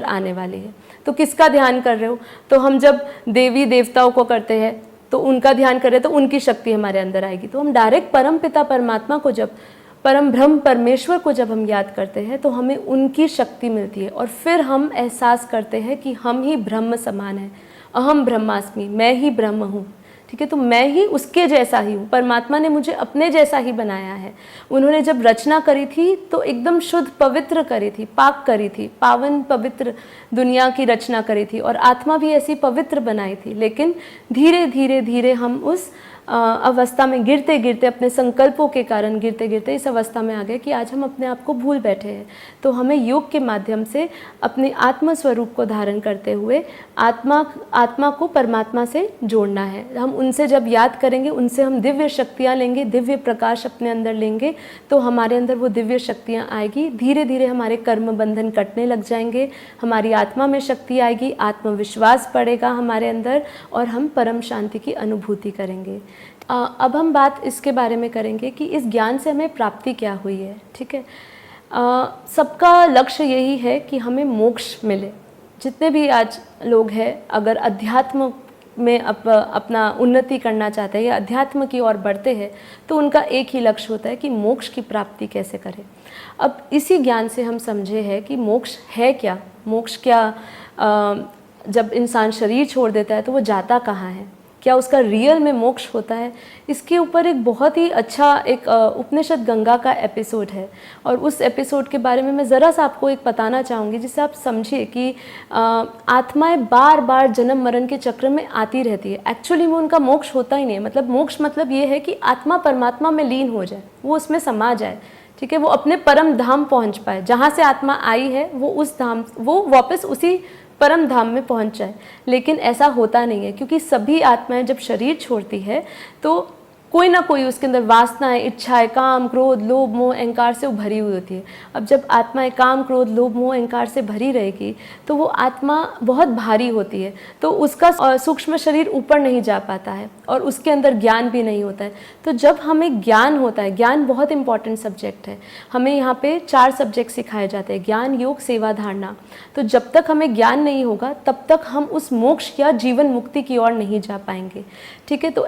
आने वाली है। तो किसका ध्यान कर रहे हो? तो हम जब देवी देवताओं को करते हैं तो उनका ध्यान कर रहे हैं तो उनकी शक्ति हमारे अंदर आएगी। तो हम डायरेक्ट परम पिता परमात्मा को जब, परम ब्रह्म परमेश्वर को जब हम याद करते हैं तो हमें उनकी शक्ति मिलती है और फिर हम एहसास करते हैं कि हम ही ब्रह्म समान हैं। अहम ब्रह्मास्मि, मैं ही ब्रह्म हूँ। ठीक है, तो मैं ही उसके जैसा ही हूँ। परमात्मा ने मुझे अपने जैसा ही बनाया है। उन्होंने जब रचना करी थी तो एकदम शुद्ध पवित्र करी थी, पाक करी थी, पावन पवित्र दुनिया की रचना करी थी और आत्मा भी ऐसी पवित्र बनाई थी। लेकिन धीरे धीरे धीरे हम उस अवस्था में गिरते गिरते, अपने संकल्पों के कारण गिरते गिरते इस अवस्था में आ गए कि आज हम अपने आप को भूल बैठे हैं। तो हमें योग के माध्यम से अपने आत्म स्वरूप को धारण करते हुए आत्मा को परमात्मा से जोड़ना है। हम उनसे जब याद करेंगे, उनसे हम दिव्य शक्तियाँ लेंगे, दिव्य प्रकाश अपने अंदर लेंगे, तो हमारे अंदर वो दिव्य शक्तियाँ आएगी। धीरे धीरे हमारे कर्म बंधन कटने लग जाएंगे, हमारी आत्मा में शक्ति आएगी, आत्मविश्वास बढ़ेगा हमारे अंदर और हम परम शांति की अनुभूति करेंगे। अब हम बात इसके बारे में करेंगे कि इस ज्ञान से हमें प्राप्ति क्या हुई है। ठीक है, सबका लक्ष्य यही है कि हमें मोक्ष मिले। जितने भी आज लोग हैं, अगर अध्यात्म में अपना उन्नति करना चाहते हैं या अध्यात्म की ओर बढ़ते हैं तो उनका एक ही लक्ष्य होता है कि मोक्ष की प्राप्ति कैसे करें। अब इसी ज्ञान से हम समझे हैं कि मोक्ष है क्या, मोक्ष क्या, जब इंसान शरीर छोड़ देता है तो वो जाता कहाँ है, क्या उसका रियल में मोक्ष होता है। इसके ऊपर एक बहुत ही अच्छा एक उपनिषद गंगा का एपिसोड है और उस एपिसोड के बारे में मैं ज़रा सा आपको एक बताना चाहूँगी जिससे आप समझिए कि आत्माएं बार बार जन्म मरण के चक्र में आती रहती है। एक्चुअली में उनका मोक्ष होता ही नहीं है। मतलब मोक्ष मतलब ये है कि आत्मा परमात्मा में लीन हो जाए, वो उसमें समा जाए। ठीक है, वो अपने परम धाम पहुँच पाए, जहाँ से आत्मा आई है वो उस धाम, वो वापस उसी परम धाम में पहुंच जाए। लेकिन ऐसा होता नहीं है, क्योंकि सभी आत्माएं जब शरीर छोड़ती है तो कोई ना कोई उसके अंदर वासनाएं, इच्छाएं, काम, क्रोध, लोभ, मोह, अहंकार से भरी हुई होती है। अब जब आत्माएं काम, क्रोध, लोभ, मोह, अहंकार से भरी रहेगी तो वो आत्मा बहुत भारी होती है, तो उसका सूक्ष्म शरीर ऊपर नहीं जा पाता है और उसके अंदर ज्ञान भी नहीं होता है। तो जब हमें ज्ञान होता है, ज्ञान बहुत इंपॉर्टेंट सब्जेक्ट है। हमें यहाँ पे 4 सब्जेक्ट सिखाए जाते हैं, ज्ञान, योग, सेवा, धारणा। तो जब तक हमें ज्ञान नहीं होगा तब तक हम उस मोक्ष या जीवन मुक्ति की ओर नहीं जा पाएंगे। ठीक है, तो